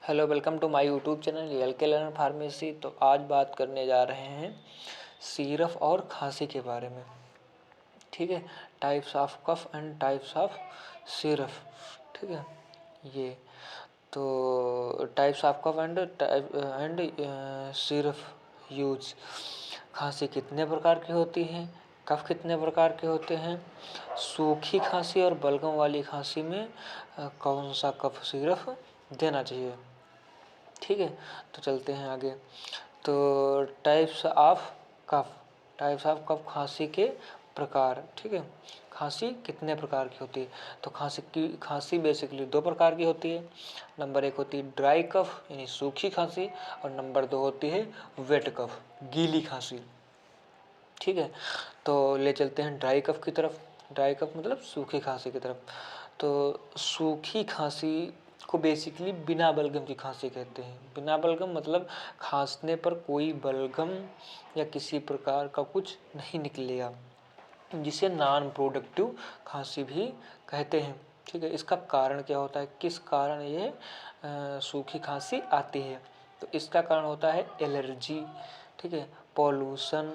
Hello, welcome to my YouTube channel L K learner pharmacy. तो आज बात करने जा रहे हैं सिरप और खांसी के बारे में। ठीक है, types of cough and types of syrup. ठीक है, ये तो types of cough and syrup use. खांसी कितने प्रकार की होती है, कफ कितने प्रकार के होते हैं, सूखी खांसी और बलगम वाली खांसी में कौन सा कफ सिरप देना चाहिए। ठीक है, तो चलते हैं आगे। तो टाइप्स ऑफ कफ खांसी के प्रकार। ठीक है, खांसी कितने प्रकार की होती है। तो खांसी बेसिकली दो प्रकार की होती है। नंबर 1 होती है ड्राई कफ यानी सूखी खांसी, और नंबर 2 होती है वेट कफ, गीली खांसी। ठीक है, तो ले चलते हैं ड्राई कफ की तरफ। ड्राई कफ मतलब सूखी खांसी की तरफ। तो सूखी खांसी को बेसिकली बिना बलगम की खांसी कहते हैं। बिना बलगम मतलब खांसने पर कोई बलगम या किसी प्रकार का कुछ नहीं निकलेगा, जिसे नॉन प्रोडक्टिव खांसी भी कहते हैं। ठीक है, इसका कारण क्या होता है, किस कारण ये सूखी खांसी आती है। तो इसका कारण होता है एलर्जी। ठीक है, पॉल्यूशन,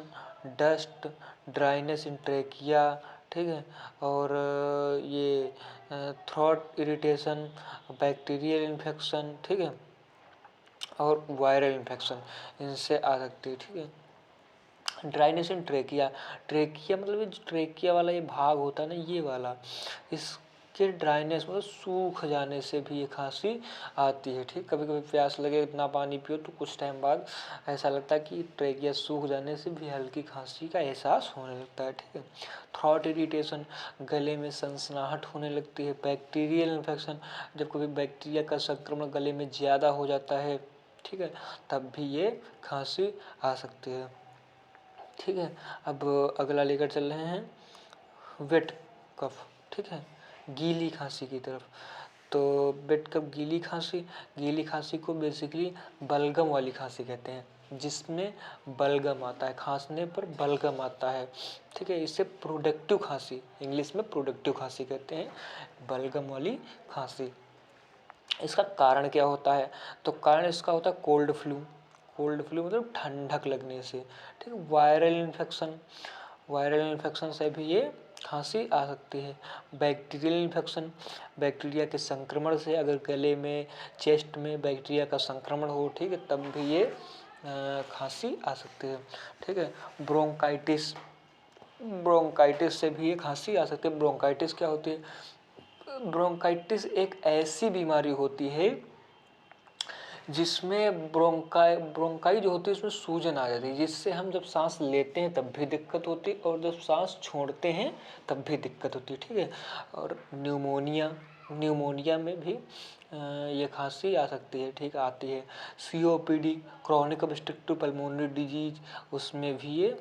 डस्ट, ड्राइनेस इन ट्रेकिया। ठीक है, और ये थ्रोट इरिटेशन, बैक्टीरियल इन्फेक्शन। ठीक है, और वायरल इन्फेक्शन इनसे आ सकती है। ठीक है, ड्राइनेस इन ट्रेकिया। ट्रेकिया मतलब ये ट्रेकिया वाला ये भाग होता है ना, ये वाला, इसके ड्राइनेस मतलब सूख जाने से भी ये खांसी आती है। ठीक, कभी कभी प्यास लगे, इतना पानी पियो तो कुछ टाइम बाद ऐसा लगता है कि ट्रेकिया सूख जाने से भी हल्की खांसी का एहसास होने लगता है। ठीक है, थ्रोट इरिटेशन, गले में सनसनाहट होने लगती है। बैक्टीरियल इन्फेक्शन, जब कभी बैक्टीरिया का संक्रमण गले में ज़्यादा हो जाता है, ठीक है, तब भी ये खांसी आ सकती है। ठीक है, अब अगला लेकर चल रहे हैं वेट कफ। ठीक है, गीली खांसी की तरफ। तो वेट कफ, गीली खांसी को बेसिकली बलगम वाली खांसी कहते हैं, जिसमें बलगम आता है, खांसने पर बलगम आता है। ठीक है, इसे प्रोडक्टिव खांसी, इंग्लिश में प्रोडक्टिव खांसी कहते हैं, बलगम वाली खांसी। इसका कारण क्या होता है, तो कारण इसका होता है कोल्ड फ्लू मतलब ठंडक लगने से। ठीक है, वायरल इन्फेक्शन से भी ये खांसी आ सकती है। बैक्टीरियल इन्फेक्शन, बैक्टीरिया के संक्रमण से, अगर गले में, चेस्ट में बैक्टीरिया का संक्रमण हो, ठीक है, तब भी ये खांसी आ सकती है। ठीक है, ब्रोंकाइटिस से भी ये खांसी आ सकती है। ब्रोंकाइटिस क्या होती है, ब्रोंकाइटिस एक ऐसी बीमारी होती है जिसमें ब्रोंकाई जो होती है उसमें सूजन आ जाती है, जिससे हम जब सांस लेते हैं तब भी दिक्कत होती है और जब सांस छोड़ते हैं तब भी दिक्कत होती है। ठीक है, और न्यूमोनिया में भी ये खांसी आ सकती है। ठीक, आती है। COPD, chronic obstructive pulmonary disease, उसमें भी ये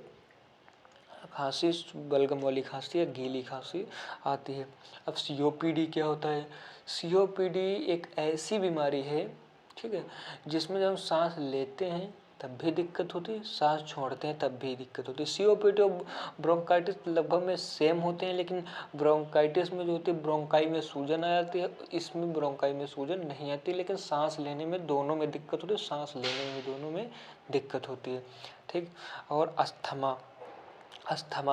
खांसी, बलगम वाली खांसी या गीली खांसी आती है। अब COPD क्या होता है, COPD एक ऐसी बीमारी है, ठीक है, जिसमें जब हम सांस लेते हैं तब भी दिक्कत होती है, सांस छोड़ते हैं तब भी दिक्कत होती है। COPD और ब्रोंकाइटिस लगभग में सेम होते हैं, लेकिन ब्रोंकाइटिस में जो होती है ब्रोंकाई में सूजन आ जाती है, इसमें ब्रोंकाई में सूजन नहीं आती, लेकिन सांस लेने में दोनों में दिक्कत होती है, सांस लेने में दोनों में दिक्कत होती है। ठीक, और अस्थमा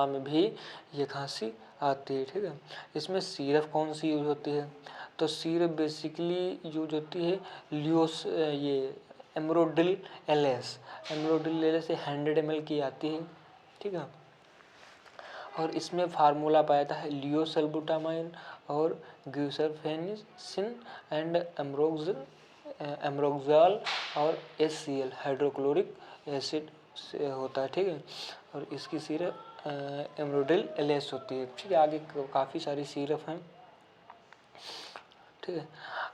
में भी ये खांसी आती है। ठीक है, इसमें सिरप कौन सी यूज होती है, तो सिरप बेसिकली यूज होती है ये एमरोडिल एलएस। 100 ml की आती है। ठीक है, और इसमें फार्मूला पाया था है लियोसल्बुटामाइन और ग्यूसरफेनिसिन एंड एम्रोक्साल और HCl, हाइड्रोक्लोरिक एसिड से होता है। ठीक है, और इसकी सिरप एमरोडिल एलएस होती है। ठीक है, आगे काफ़ी सारी सिरप हैं। ठीक है,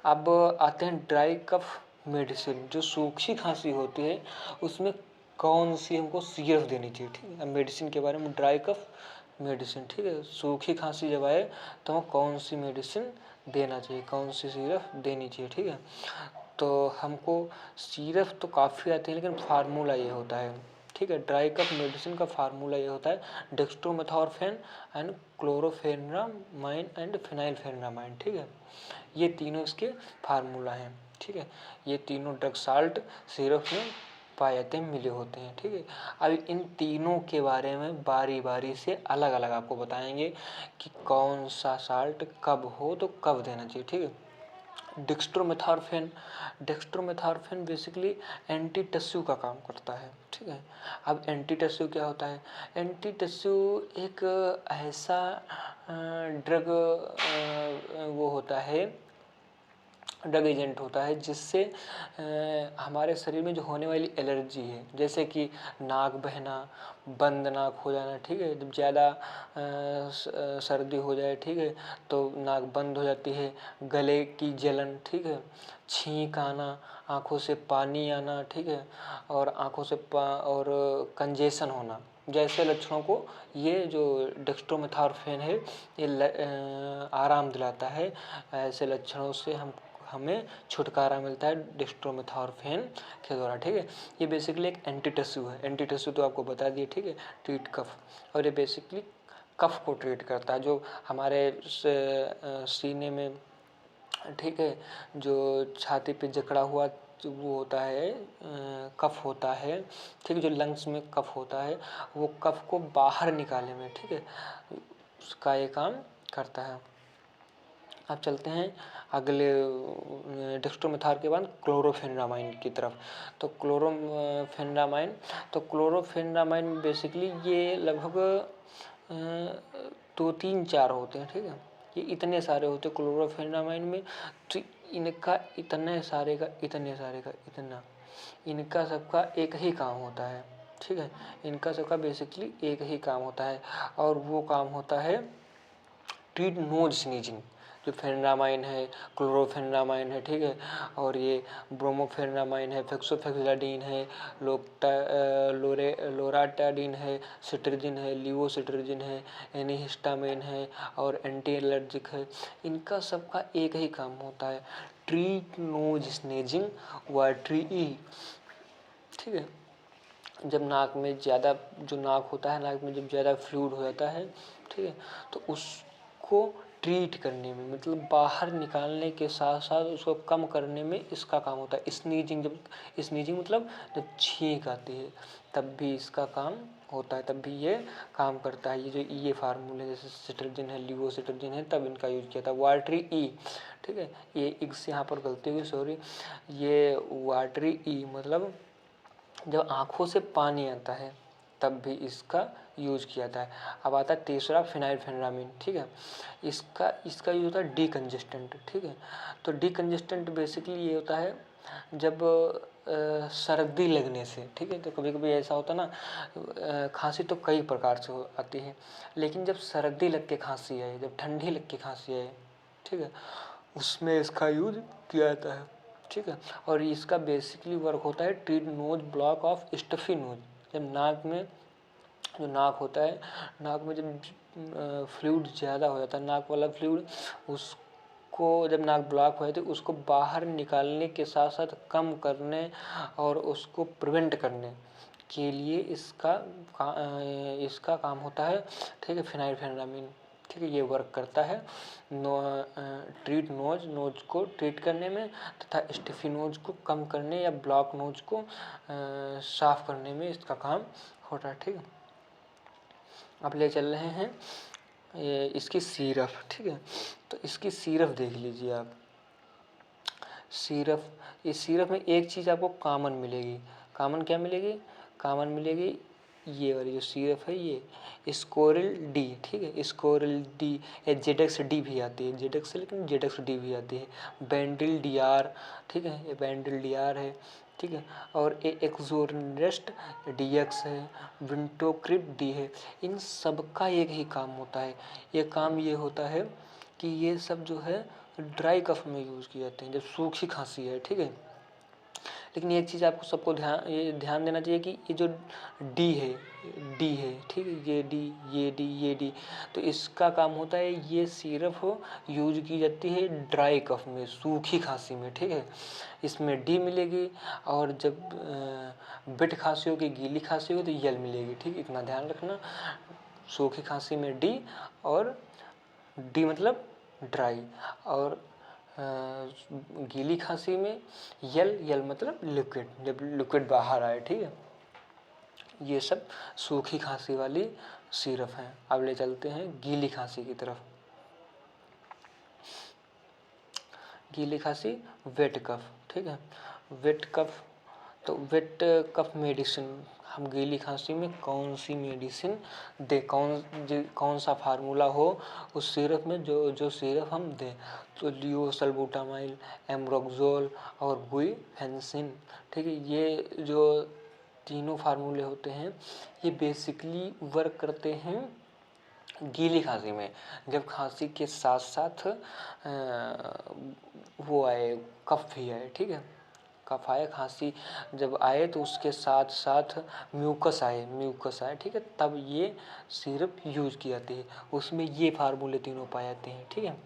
अब आते हैं ड्राई कफ मेडिसिन। जो सूखी खांसी होती है उसमें कौन सी हमको सिरप देनी चाहिए। ठीक है, अब मेडिसिन के बारे में, ड्राई कफ मेडिसिन। ठीक है, सूखी खांसी जब आए तो कौन सी मेडिसिन देना चाहिए, कौन सी सिरप देनी चाहिए। ठीक है, तो हमको सिरप तो काफ़ी आती है, लेकिन फार्मूला ये होता है। ठीक है, ड्राई कफ मेडिसिन का फार्मूला ये होता है डेक्स्ट्रोमेथोर्फेन एंड क्लोरोफेनामाइन एंड फिनाइलफेनामाइन। ठीक है, ये तीनों इसके फार्मूला हैं। ठीक है। ये तीनों ड्रग साल्ट सिरप में पाए जाते हैं, मिले होते हैं, ठीक है। अब इन तीनों के बारे में बारी बारी से अलग अलग आपको बताएंगे कि कौन सा साल्ट कब हो तो कब देना चाहिए, ठीक है। डेक्स्ट्रोमेथॉर्फिन, डेक्स्ट्रोमेथॉर्फिन बेसिकली एंटी टस्यू का काम करता है, ठीक है। अब एंटी टस्यू क्या होता है? एंटी टस्यू एक ऐसा ड्रग वो होता है, ड्रग एजेंट होता है जिससे हमारे शरीर में जो होने वाली एलर्जी है, जैसे कि नाक बहना, बंद नाक हो जाना, ठीक है। जब ज़्यादा सर्दी हो जाए, ठीक है, तो नाक बंद हो जाती है, गले की जलन, ठीक है, छींक आना, आँखों से पानी आना, ठीक है, और आँखों से और कंजेशन होना, जैसे लक्षणों को ये जो डेक्स्ट्रोमेथॉर्फिन है ये आराम दिलाता है। ऐसे लक्षणों से हमें छुटकारा मिलता है डेक्स्ट्रोमेथॉर्फिन के द्वारा, ठीक है। ये बेसिकली एक एंटीटस्यू है। एंटीटस्यू तो आपको बता दिए, ठीक है, ट्रीट कफ, और ये बेसिकली कफ को ट्रीट करता है, जो हमारे सीने में, ठीक है, जो छाती पे जकड़ा हुआ जो वो होता है कफ होता है, ठीक है, जो लंग्स में कफ होता है, वो कफ को बाहर निकालने में, ठीक है, उसका ये काम करता है। अब चलते हैं अगले डेक्स्ट्रोमेथॉर्फिन के बाद क्लोरोफेनेरामाइन की तरफ। तो क्लोरोफेनेरामाइन बेसिकली ये लगभग 2-3-4 होते हैं, ठीक है। ये इतने सारे होते हैं क्लोरोफेनेरामाइन में, तो इनका इतने सारे का इतना, इनका सबका एक ही काम होता है, ठीक है। इनका सबका बेसिकली एक ही काम होता है, और वो काम होता है ट्रीट नोज स्नीजिंग। जो फेनरामाइन है, क्लोरोफेनेरामाइन है, ठीक है, और ये ब्रोमोफेनेरामाइन है, फेक्सोफेक्साडीन है, लोराटाडीन है, सिट्रिजिन है, लिवोसिट्रिजिन है, एनीहिस्टामाइन है, और एंटी एलर्जिक है। इनका सबका एक ही काम होता है, ट्रीट नोज स्नीजिंग व ठीक है। जब नाक में ज़्यादा, जो नाक होता है, नाक में जब ज़्यादा फ्लूइड हो जाता है, ठीक है, तो उसको ट्रीट करने में, मतलब बाहर निकालने के साथ साथ उसको कम करने में इसका काम होता है। स्नीजिंग, जब स्नीजिंग मतलब जब छींक आती है तब भी इसका काम होता है, तब भी ये काम करता है। ये जो ये फार्मूले जैसे सिट्रिजिन है, लिवोसिट्रिजिन है, तब इनका यूज किया था। वाटरी ई, ठीक है, ये इक्स यहाँ पर गलती हुई, सॉरी, ये वाटरी ई मतलब जब आँखों से पानी आता है तब भी इसका यूज किया जाता है। अब आता है तीसरा फेनाइलफेनरामिन, ठीक है। इसका यूज होता है डीकंजेस्टेंट, ठीक है। तो डीकंजेस्टेंट बेसिकली ये होता है जब सर्दी लगने से, ठीक है, तो कभी कभी ऐसा होता है ना, खांसी तो कई प्रकार से आती है, लेकिन जब सर्दी लग के खांसी आए, जब ठंडी लग के खांसी आए, ठीक है, उसमें इसका यूज किया जाता है, ठीक है। और इसका बेसिकली वर्क होता है treat nose block of stuffy nose. जब नाक में, जो नाक होता है, नाक में जब फ्लूइड ज़्यादा हो जाता है, नाक वाला फ्लूइड, उसको जब नाक ब्लॉक हो जाती है उसको बाहर निकालने के साथ साथ कम करने और उसको प्रिवेंट करने के लिए इसका काम होता है, ठीक है, फेनाइलफेनरामिन, ठीक है। ये वर्क करता है ट्रीट नोज को ट्रीट करने में, तथा स्टिफी नोज को कम करने या ब्लॉक नोज को साफ करने में इसका काम होता है, ठीक है। अब ले चल रहे हैं इसकी सिरप, ठीक है। तो इसकी सिरप देख लीजिए आप। सिरप, इस सिरप में एक चीज़ आपको कॉमन मिलेगी। कॉमन क्या मिलेगी? कॉमन मिलेगी ये वाली जो सिरप है, ये स्कोरिल डी, ठीक है, स्कोरिल डी या जेडेक्स डी भी आती है, जेडेक्स लेकिन जेडेक्स डी भी आती है। बैंडिल डी आर, ठीक है, ये बैंडिल डी आर है, ठीक है। और ये एक्सोरेस्ट डी एक्स है, विंटोक्रिप डी है। इन सब का एक ही काम होता है। ये काम ये होता है कि ये सब जो है ड्राई कफ में यूज़ किए जाते हैं, जब सूखी खांसी है, ठीक है। लेकिन एक चीज़ आपको सबको ध्यान देना चाहिए कि ये जो डी है, ठीक है, ये डी, तो इसका काम होता है, ये सिरप यूज की जाती है ड्राई कफ में, सूखी खांसी में, ठीक है। इसमें डी मिलेगी, और जब बिट खांसी होगी, गीली खांसी होगी तो यल मिलेगी, ठीक, इतना ध्यान रखना। सूखी खांसी में डी, और डी मतलब ड्राई, और गीली खांसी में यल मतलब लिक्विड, जब लिक्विड बाहर आए, ठीक है। ये सब सूखी खांसी वाली सिरप हैं। अब ले चलते हैं गीली खांसी की तरफ। गीली खांसी वेट कफ, ठीक है। वेट कफ, तो वेट कफ मेडिसिन हम गीली खांसी में कौन सी मेडिसिन दे, कौन सा फार्मूला हो उस सिरप में, जो सिरप हम दें। तो लियोसल्बुटामाइल, एम्ब्रोक्सोल और गुइफेंसिन, ठीक है। ये जो तीनों फार्मूले होते हैं ये बेसिकली वर्क करते हैं गीली खांसी में, जब खांसी के साथ साथ वो आए, कफ भी आए, ठीक है। कफ आए, खांसी जब आए तो उसके साथ साथ म्यूकस आए, ठीक है, तब ये सिरप यूज की जाती है। उसमें ये फार्मूले तीनों पाए जाते हैं, ठीक है।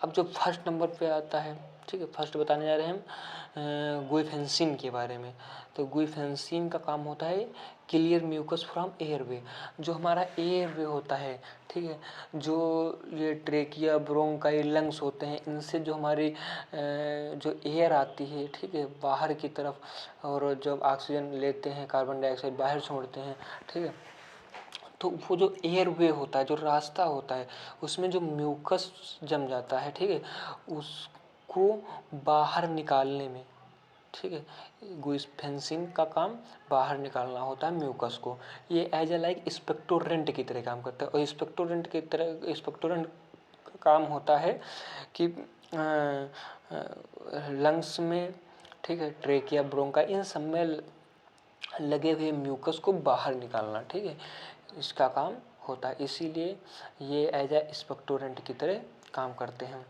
अब जो फर्स्ट नंबर पे आता है, ठीक है, फर्स्ट बताने जा रहे हैं हम गुइफेंसिन के बारे में। तो गुइफेंसिन का काम होता है क्लियर म्यूकस फ्रॉम एयरवे। जो हमारा एयरवे होता है, ठीक है, जो ये ट्रेकिया, ब्रोंकाई, लंग्स होते हैं, इनसे जो हमारी जो एयर आती है, ठीक है, बाहर की तरफ, और जब ऑक्सीजन लेते हैं कार्बन डाइऑक्साइड बाहर छोड़ते हैं, ठीक है, तो वो जो एयरवे होता है, जो रास्ता होता है, उसमें जो म्यूकस जम जाता है, ठीक है, उसको बाहर निकालने में, ठीक है, गुइफेंसिन का काम बाहर निकालना होता है म्यूकस को। ये एज ए लाइक स्पेक्टोरेंट की तरह काम करता है। और स्पेक्टोरेंट का काम होता है कि लंग्स में, ठीक है, ट्रेकिया, ब्रोंका, इन सब में लगे हुए म्यूकस को बाहर निकालना, ठीक है, इसका काम होता है। इसीलिए ये एज ए स्पेक्टोरेंट की तरह काम करते हैं।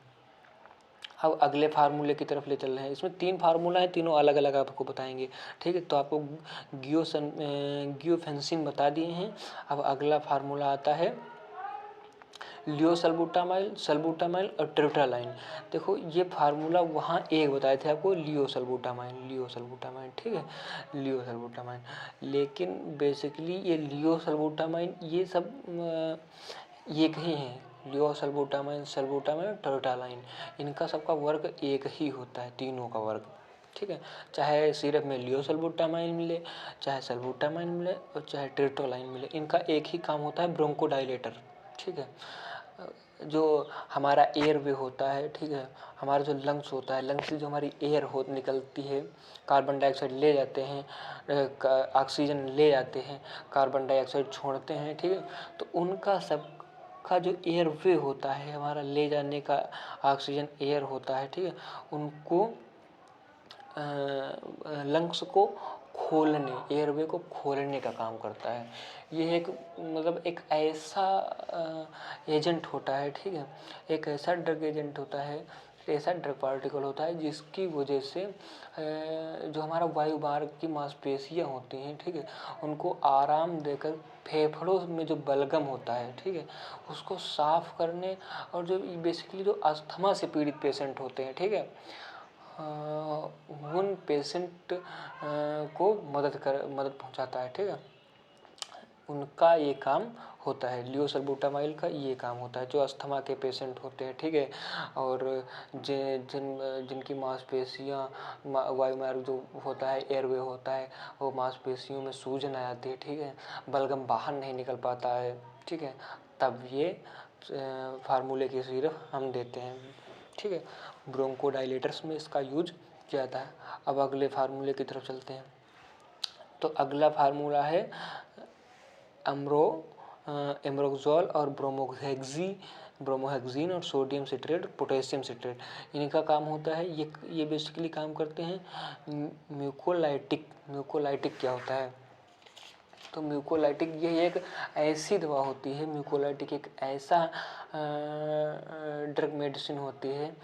अब अगले फार्मूले की तरफ ले चल रहे हैं। इसमें 3 फार्मूला है, तीनों अलग अलग आपको बताएंगे, ठीक है। तो आपको गियोफेंसिन बता दिए हैं। अब अगला फार्मूला आता है लियोसल्बुटामाइल, सल्बुटामाइल और ट्रिप्टालाइन। देखो ये फार्मूला वहाँ एक बताए थे आपको, लियोसल्बुटामाइल, ठीक है, लियोसल्बुटामाइल। लेकिन बेसिकली ये लियोसल्बुटामाइल ये सब एक ही हैं। लियोसल्बुटामाइल, सल्बुटामाइल और ट्रिप्टालाइन, इनका सबका वर्क एक ही होता है, तीनों का वर्क, ठीक है। चाहे सिरप में लियोसल्बुटामाइल मिले, चाहे सल्बुटामाइल मिले और चाहे ट्रिप्टोलाइन मिले, इनका एक ही काम होता है, ब्रोंकोडाइलेटर, ठीक है। जो हमारा एयरवे होता है, ठीक है, हमारा जो लंग्स होता है, लंग्स से जो हमारी एयर हो निकलती है, कार्बन डाइऑक्साइड ले जाते हैं, ऑक्सीजन ले जाते हैं, कार्बन डाइऑक्साइड छोड़ते हैं, ठीक है। तो उनका सब का जो एयरवे होता है, हमारा ले जाने का ऑक्सीजन एयर होता है, ठीक है, उनको लंग्स को खोलने, एयरवे को खोलने का काम करता है। ये एक मतलब एक ऐसा एजेंट होता है, ठीक है, एक ऐसा ड्रग एजेंट होता है, ऐसा ड्रग पार्टिकल होता है जिसकी वजह से जो हमारा वायु मार्ग की मांसपेशियाँ होती हैं, ठीक है, उनको आराम देकर फेफड़ों में जो बलगम होता है, ठीक है, उसको साफ करने, और जो बेसिकली जो अस्थमा से पीड़ित पेशेंट होते हैं, ठीक है, उन पेशेंट को मदद पहुंचाता है, ठीक है, उनका ये काम होता है। लियोसल्बुटामाइल का ये काम होता है, जो अस्थमा के पेशेंट होते हैं, ठीक है, और जिनकी मांसपेशियाँ, वायुमार्ग जो होता है, एयरवे होता है, वो मांसपेशियों में सूजन आ जाती है, ठीक है, बलगम बाहर नहीं निकल पाता है, ठीक है, तब ये फार्मूले की सिरप हम देते हैं, ठीक है। ब्रोंकोडाइलेटर्स में इसका यूज किया जाता है। अब अगले फार्मूले की तरफ चलते हैं। तो अगला फार्मूला है एम्ब्रोक्सोल और ब्रोमोहेक्सिन और सोडियम सिट्रेट, पोटेशियम सिट्रेट, इनका काम होता है, ये बेसिकली काम करते हैं म्यूकोलाइटिक क्या होता है, तो म्यूकोलाइटिक ये एक ऐसी दवा होती है, म्यूकोलाइटिक एक ऐसा ड्रग मेडिसिन होती है,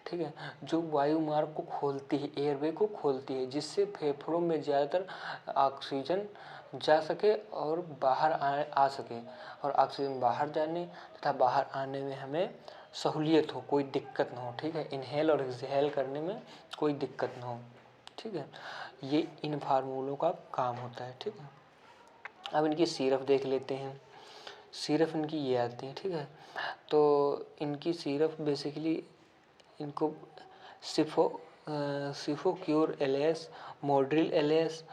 ठीक है, जो वायु मार्ग को खोलती है, एयरवे को खोलती है, जिससे फेफड़ों में ज़्यादातर ऑक्सीजन जा सके और बाहर आ सके, और ऑक्सीजन बाहर जाने तथा बाहर आने में हमें सहूलियत हो, कोई दिक्कत ना हो, ठीक है, इनहेल और एक्सहेल करने में कोई दिक्कत ना हो, ठीक है। ये इन फार्मूलों का काम होता है, ठीक है। अब इनकी सिरप देख लेते हैं। सिरप इनकी ये आती है, ठीक है, तो इनकी सिरप बेसिकली इनको सिफोक्योर एलएस, मोड्रिल एलएस,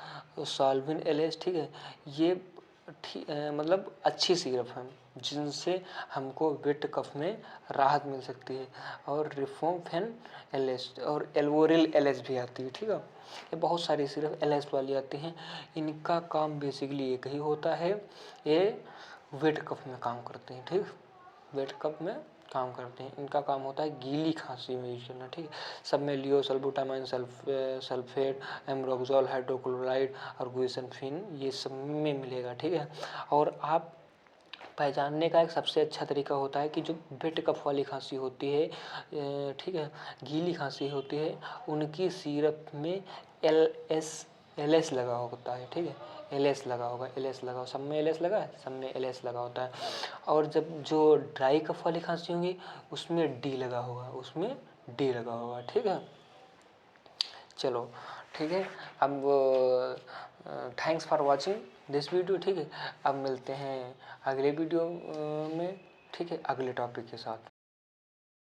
सॉल्विन एलएस, ठीक है, ये मतलब अच्छी सिरप हैं जिनसे हमको वेट कफ में राहत मिल सकती है। और रिफोम्फेन एलएस और एल्वोरिल एलएस भी आती है, ठीक है। ये बहुत सारी सिरप एलएस वाली आती हैं। इनका काम बेसिकली एक ही होता है, ये वेट कफ में काम करते हैं, ठीक, वेट कफ में काम करते हैं। इनका काम होता है गीली खांसी में यूज करना, ठीक है। सब में लियोसल्बुटामाइन सल्फेट, एम्ब्रोक्सोल हाइड्रोक्लोराइड और गुइसनफिन ये सब में मिलेगा, ठीक है। और आप पहचानने का एक सबसे अच्छा तरीका होता है कि जो वेट कफ वाली खांसी होती है, ठीक है, गीली खांसी होती है, उनकी सिरप में एल एस लगा होता है, ठीक है, एल एस लगा होगा, एल एस लगा, सब में एल एस लगा है, सब में एल एस लगा होता है। और जब जो ड्राई कफ वाली खांसी होगी उसमें डी लगा होगा, उसमें डी लगा होगा, ठीक है। चलो ठीक है, अब thanks for watching this video, ठीक है। अब मिलते हैं अगले वीडियो में, ठीक है, अगले टॉपिक के साथ।